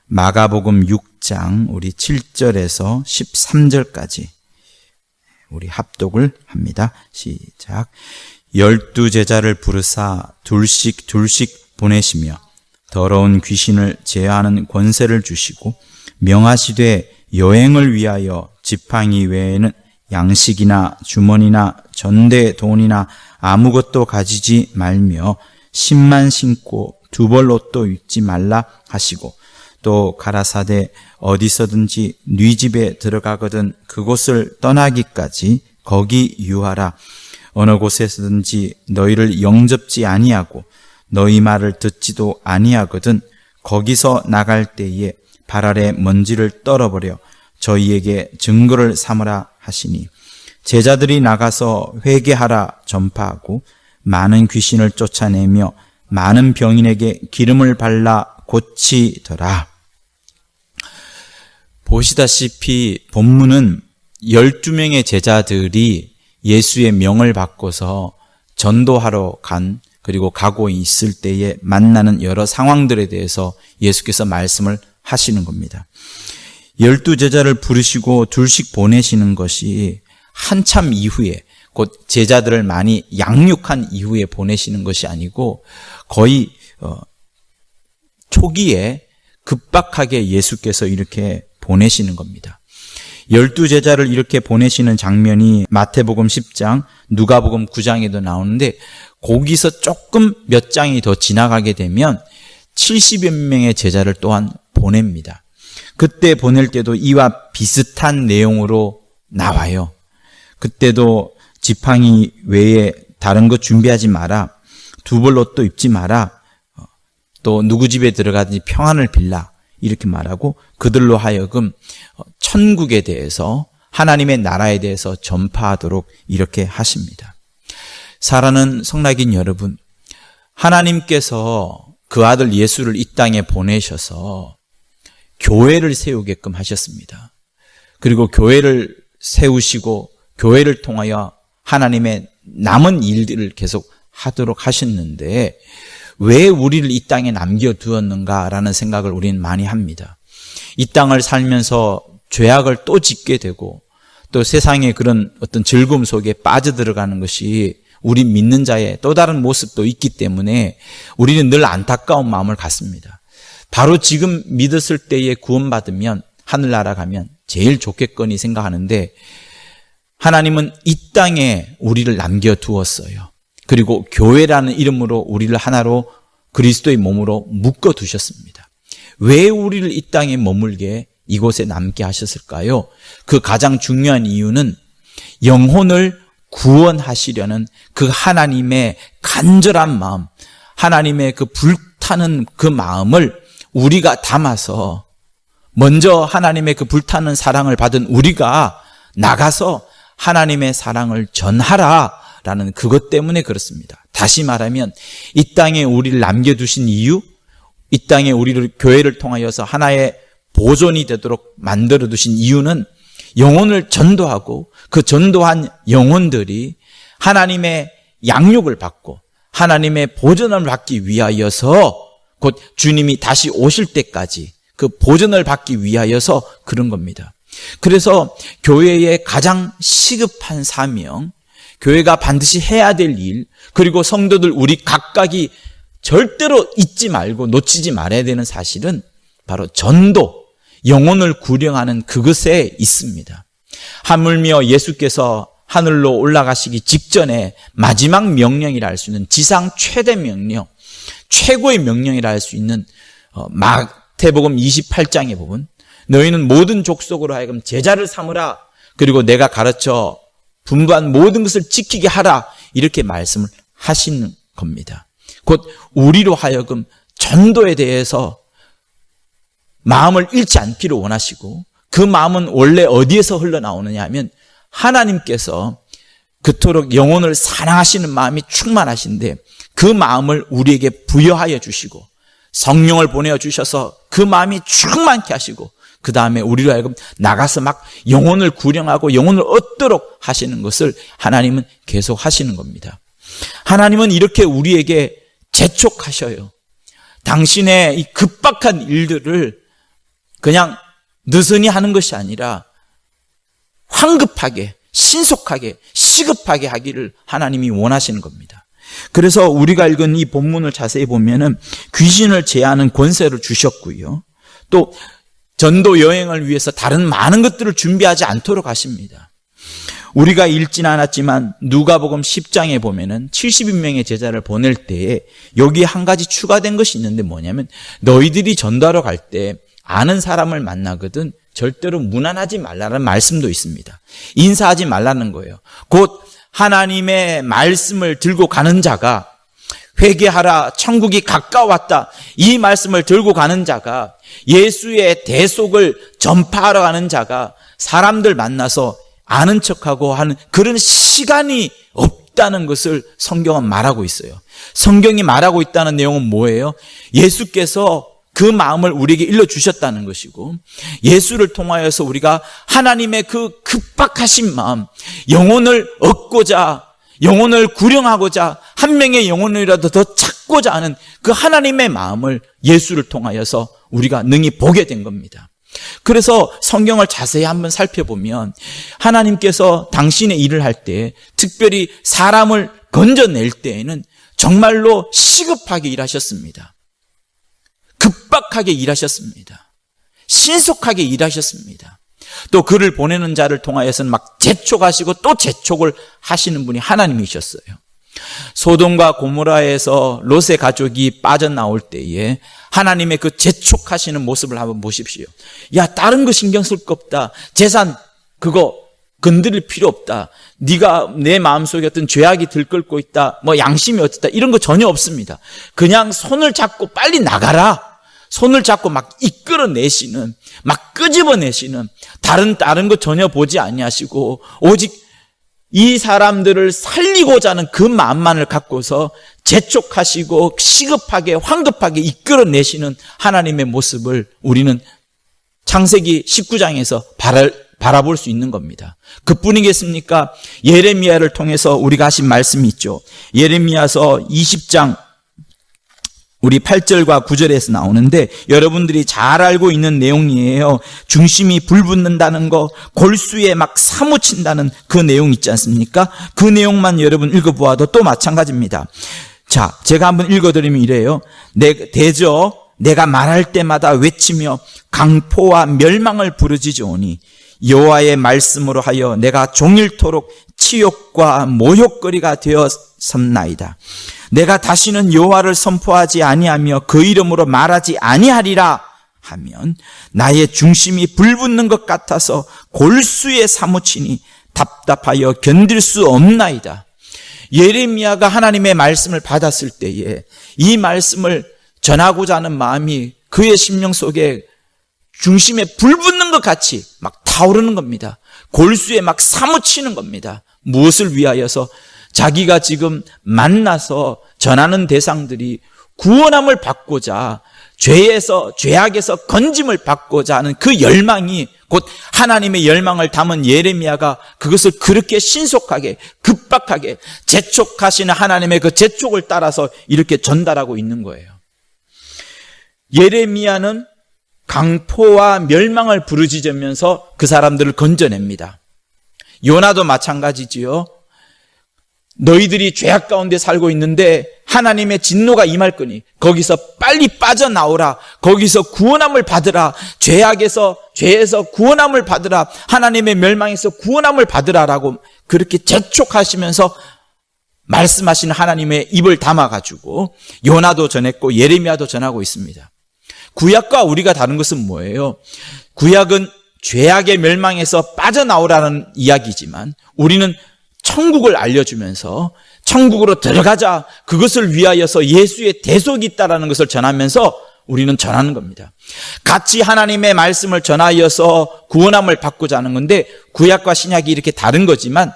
마가복음 6장 우리 7절에서 13절까지 우리 합독을 합니다. 시작. 12제자를 부르사 둘씩 보내시며 더러운 귀신을 제어하는 권세를 주시고 명하시되 여행을 위하여 지팡이 외에는 양식이나 주머니나 전대 돈이나 아무것도 가지지 말며 신만 신고 두벌 옷도 입지 말라 하시고 또 가라사대 어디서든지 네 집에 들어가거든 그곳을 떠나기까지 거기 유하라. 어느 곳에서든지 너희를 영접지 아니하고 너희 말을 듣지도 아니하거든 거기서 나갈 때에 발 아래 먼지를 떨어버려 저희에게 증거를 삼으라 하시니 제자들이 나가서 회개하라 전파하고 많은 귀신을 쫓아내며 많은 병인에게 기름을 발라 고치더라. 보시다시피 본문은 12명의 제자들이 예수의 명을 받고서 전도하러 간 그리고 가고 있을 때에 만나는 여러 상황들에 대해서 예수께서 말씀을 하시는 겁니다. 12제자를 부르시고 둘씩 보내시는 것이 한참 이후에 곧 제자들을 많이 양육한 이후에 보내시는 것이 아니고 거의 초기에 급박하게 예수께서 이렇게 보내시는 겁니다. 12제자를 이렇게 보내시는 장면이 마태복음 10장, 누가복음 9장에도 나오는데 거기서 조금 몇 장이 더 지나가게 되면 70여 명의 제자를 또한 보냅니다. 그때 보낼 때도 이와 비슷한 내용으로 나와요. 그때도 지팡이 외에 다른 것 준비하지 마라. 두벌 옷도 입지 마라. 또 누구 집에 들어가든지 평안을 빌라. 이렇게 말하고 그들로 하여금 천국에 대해서 하나님의 나라에 대해서 전파하도록 이렇게 하십니다. 사랑하는 성낙인 여러분, 하나님께서 그 아들 예수를 이 땅에 보내셔서 교회를 세우게끔 하셨습니다. 그리고 교회를 세우시고 교회를 통하여 하나님의 남은 일들을 계속 하도록 하셨는데 왜 우리를 이 땅에 남겨두었는가라는 생각을 우리는 많이 합니다. 이 땅을 살면서 죄악을 또 짓게 되고 또 세상의 그런 어떤 즐거움 속에 빠져들어가는 것이 우리 믿는 자의 또 다른 모습도 있기 때문에 우리는 늘 안타까운 마음을 갖습니다. 바로 지금 믿었을 때에 구원받으면 하늘나라 가면 제일 좋겠거니 생각하는데 하나님은 이 땅에 우리를 남겨두었어요. 그리고 교회라는 이름으로 우리를 하나로 그리스도의 몸으로 묶어두셨습니다. 왜 우리를 이 땅에 머물게 이곳에 남게 하셨을까요? 그 가장 중요한 이유는 영혼을 구원하시려는 그 하나님의 간절한 마음, 하나님의 그 불타는 그 마음을 우리가 담아서 먼저 하나님의 그 불타는 사랑을 받은 우리가 나가서 하나님의 사랑을 전하라라는 그것 때문에 그렇습니다. 다시 말하면 이 땅에 우리를 남겨두신 이유, 이 땅에 우리를 교회를 통하여서 하나의 보존이 되도록 만들어두신 이유는 영혼을 전도하고 그 전도한 영혼들이 하나님의 양육을 받고 하나님의 보존을 받기 위하여서 곧 주님이 다시 오실 때까지 그 보존을 받기 위하여서 그런 겁니다. 그래서 교회의 가장 시급한 사명, 교회가 반드시 해야 될 일, 그리고 성도들 우리 각각이 절대로 잊지 말고 놓치지 말아야 되는 사실은 바로 전도, 영혼을 구령하는 그것에 있습니다. 하물며 예수께서 하늘로 올라가시기 직전에 마지막 명령이라 할 수 있는 지상 최대 명령, 최고의 명령이라 할 수 있는 마태복음 28장에 보면 너희는 모든 족속으로 하여금 제자를 삼으라. 그리고 내가 가르쳐 분부한 모든 것을 지키게 하라. 이렇게 말씀을 하시는 겁니다. 곧 우리로 하여금 전도에 대해서 마음을 잃지 않기를 원하시고 그 마음은 원래 어디에서 흘러나오느냐 하면 하나님께서 그토록 영혼을 사랑하시는 마음이 충만하신데 그 마음을 우리에게 부여하여 주시고 성령을 보내어 주셔서 그 마음이 충만케 하시고 그 다음에 우리로 하여금 나가서 막 영혼을 구령하고 영혼을 얻도록 하시는 것을 하나님은 계속 하시는 겁니다. 하나님은 이렇게 우리에게 재촉하셔요. 당신의 이 급박한 일들을 그냥 느슨히 하는 것이 아니라 황급하게, 신속하게, 시급하게 하기를 하나님이 원하시는 겁니다. 그래서 우리가 읽은 이 본문을 자세히 보면은 귀신을 제하는 권세를 주셨고요. 또 전도 여행을 위해서 다른 많은 것들을 준비하지 않도록 하십니다. 우리가 읽지는 않았지만 누가복음 10장에 보면은 70인명의 제자를 보낼 때에 여기에 한 가지 추가된 것이 있는데 뭐냐면 너희들이 전도하러 갈 때 아는 사람을 만나거든 절대로 무난하지 말라는 말씀도 있습니다. 인사하지 말라는 거예요. 곧 하나님의 말씀을 들고 가는 자가 회개하라 천국이 가까웠다 이 말씀을 들고 가는 자가 예수의 대속을 전파하러 가는 자가 사람들 만나서 아는 척하고 하는 그런 시간이 없다는 것을 성경은 말하고 있어요. 성경이 말하고 있다는 내용은 뭐예요? 예수께서 그 마음을 우리에게 일러주셨다는 것이고 예수를 통하여서 우리가 하나님의 그 급박하신 마음, 영혼을 얻고자 영혼을 구령하고자 한 명의 영혼이라도 더 찾고자 하는 그 하나님의 마음을 예수를 통하여서 우리가 능히 보게 된 겁니다. 그래서 성경을 자세히 한번 살펴보면 하나님께서 당신의 일을 할 때 특별히 사람을 건져낼 때에는 정말로 시급하게 일하셨습니다. 급박하게 일하셨습니다. 신속하게 일하셨습니다. 또 그를 보내는 자를 통하여서는 막 재촉하시고 또 재촉을 하시는 분이 하나님이셨어요. 소돔과 고모라에서 롯의 가족이 빠져나올 때에 하나님의 그 재촉하시는 모습을 한번 보십시오. 야, 다른 거 신경 쓸 거 없다. 재산 그거 건드릴 필요 없다. 네가 내 마음속에 어떤 죄악이 들끓고 있다. 뭐 양심이 어떻다. 이런 거 전혀 없습니다. 그냥 손을 잡고 빨리 나가라. 손을 잡고 막 이끌어내시는, 막 끄집어내시는, 다른 거 전혀 보지 아니하시고 오직 이 사람들을 살리고자 하는 그 마음만을 갖고서 재촉하시고 시급하게 황급하게 이끌어내시는 하나님의 모습을 우리는 창세기 19장에서 바라볼 수 있는 겁니다. 그뿐이겠습니까? 예레미야를 통해서 우리가 하신 말씀이 있죠. 예레미야서 20장 우리 8절과 9절에서 나오는데 여러분들이 잘 알고 있는 내용이에요. 중심이 불붙는다는 거, 골수에 막 사무친다는 그 내용 있지 않습니까? 그 내용만 여러분 읽어보아도 또 마찬가지입니다. 자, 제가 한번 읽어드리면 이래요. 대저 내가 말할 때마다 외치며 강포와 멸망을 부르짖으오니 여호와의 말씀으로 하여 내가 종일토록 치욕과 모욕거리가 되었었나이다. 내가 다시는 여호와를 선포하지 아니하며 그 이름으로 말하지 아니하리라 하면 나의 중심이 불붙는 것 같아서 골수에 사무치니 답답하여 견딜 수 없나이다. 예레미야가 하나님의 말씀을 받았을 때에 이 말씀을 전하고자 하는 마음이 그의 심령 속에 중심에 불붙는 것 같이 막 타오르는 겁니다. 골수에 막 사무치는 겁니다. 무엇을 위하여서? 자기가 지금 만나서 전하는 대상들이 구원함을 받고자 죄악에서 건짐을 받고자 하는 그 열망이 곧 하나님의 열망을 담은 예레미야가 그것을 그렇게 신속하게 급박하게 재촉하시는 하나님의 그 재촉을 따라서 이렇게 전달하고 있는 거예요. 예레미야는 강포와 멸망을 부르짖으면서 그 사람들을 건져냅니다. 요나도 마찬가지지요. 너희들이 죄악 가운데 살고 있는데 하나님의 진노가 임할 거니 거기서 빨리 빠져나오라. 거기서 구원함을 받으라. 죄에서 구원함을 받으라. 하나님의 멸망에서 구원함을 받으라라고 그렇게 재촉하시면서 말씀하시는 하나님의 입을 담아가지고 요나도 전했고 예레미야도 전하고 있습니다. 구약과 우리가 다른 것은 뭐예요? 구약은 죄악의 멸망에서 빠져나오라는 이야기지만 우리는 천국을 알려주면서 천국으로 들어가자, 그것을 위하여서 예수의 대속이 있다는 것을 전하면서 우리는 전하는 겁니다. 같이 하나님의 말씀을 전하여서 구원함을 받고자 하는 건데 구약과 신약이 이렇게 다른 거지만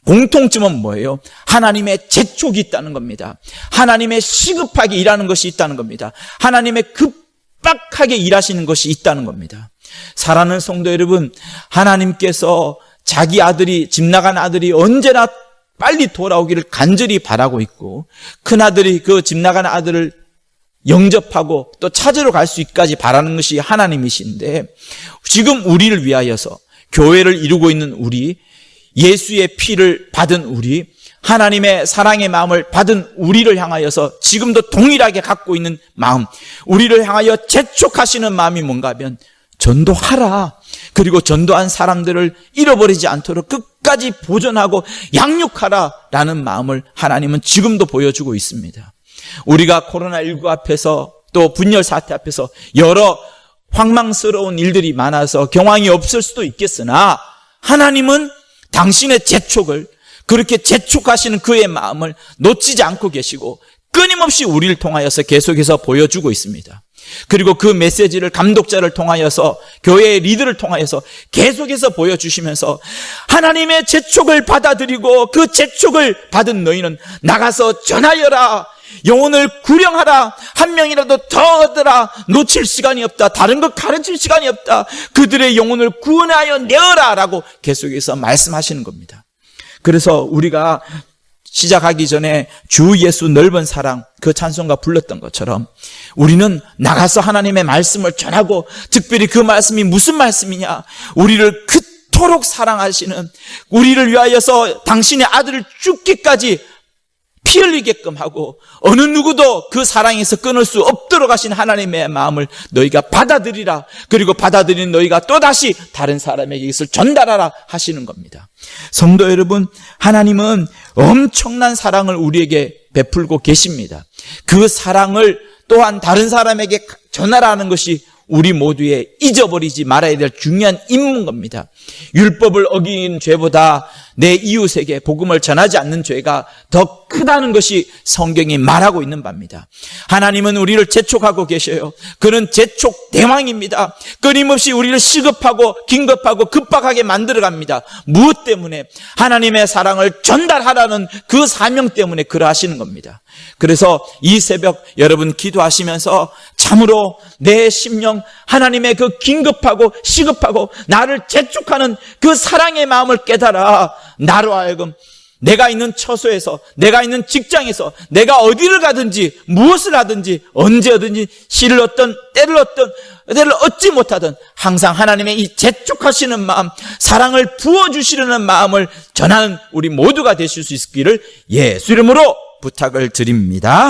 공통점은 뭐예요? 하나님의 재촉이 있다는 겁니다. 하나님의 시급하게 일하는 것이 있다는 겁니다. 하나님의 급박하게 일하시는 것이 있다는 겁니다. 사랑하는 성도 여러분, 하나님께서 자기 아들이, 집 나간 아들이 언제나 빨리 돌아오기를 간절히 바라고 있고 큰아들이 그 집 나간 아들을 영접하고 또 찾으러 갈 수 있기까지 바라는 것이 하나님이신데, 지금 우리를 위하여서 교회를 이루고 있는 우리, 예수의 피를 받은 우리, 하나님의 사랑의 마음을 받은 우리를 향하여서 지금도 동일하게 갖고 있는 마음, 우리를 향하여 재촉하시는 마음이 뭔가 하면 전도하라. 그리고 전도한 사람들을 잃어버리지 않도록 끝까지 보존하고 양육하라 라는 마음을 하나님은 지금도 보여주고 있습니다. 우리가 코로나19 앞에서 또 분열 사태 앞에서 여러 황망스러운 일들이 많아서 경황이 없을 수도 있겠으나, 하나님은 당신의 재촉을, 그렇게 재촉하시는 그의 마음을 놓치지 않고 계시고 끊임없이 우리를 통하여서 계속해서 보여주고 있습니다. 그리고 그 메시지를 감독자를 통하여서, 교회의 리더를 통하여서 계속해서 보여주시면서, 하나님의 재촉을 받아들이고 그 재촉을 받은 너희는 나가서 전하여라, 영혼을 구령하라, 한 명이라도 더 얻으라, 놓칠 시간이 없다, 다른 것 가르칠 시간이 없다, 그들의 영혼을 구원하여 내어라 라고 계속해서 말씀하시는 겁니다. 그래서 우리가 시작하기 전에 주 예수 넓은 사랑, 그 찬송가 불렀던 것처럼 우리는 나가서 하나님의 말씀을 전하고, 특별히 그 말씀이 무슨 말씀이냐, 우리를 그토록 사랑하시는, 우리를 위하여서 당신의 아들을 죽기까지 피 흘리게끔 하고 어느 누구도 그 사랑에서 끊을 수 없도록 하신 하나님의 마음을 너희가 받아들이라, 그리고 받아들인 너희가 또다시 다른 사람에게 이것을 전달하라 하시는 겁니다. 성도 여러분, 하나님은 엄청난 사랑을 우리에게 베풀고 계십니다. 그 사랑을 또한 다른 사람에게 전하라는 것이 우리 모두의 잊어버리지 말아야 될 중요한 임무인 겁니다. 율법을 어긴 죄보다 내 이웃에게 복음을 전하지 않는 죄가 더 크다는 것이 성경이 말하고 있는 바입니다. 하나님은 우리를 재촉하고 계셔요. 그는 재촉 대왕입니다. 끊임없이 우리를 시급하고 긴급하고 급박하게 만들어갑니다. 무엇 때문에? 하나님의 사랑을 전달하라는 그 사명 때문에 그러하시는 겁니다. 그래서 이 새벽 여러분 기도하시면서 참으로 내 심령, 하나님의 그 긴급하고 시급하고 나를 재촉하는 그 사랑의 마음을 깨달아 나로 하여금 내가 있는 처소에서, 내가 있는 직장에서, 내가 어디를 가든지 무엇을 하든지 언제든지 시를 얻든 때를 얻든 때를 얻지 못하든 항상 하나님의 이 재촉하시는 마음, 사랑을 부어주시려는 마음을 전하는 우리 모두가 되실 수 있기를 예수 이름으로 부탁을 드립니다.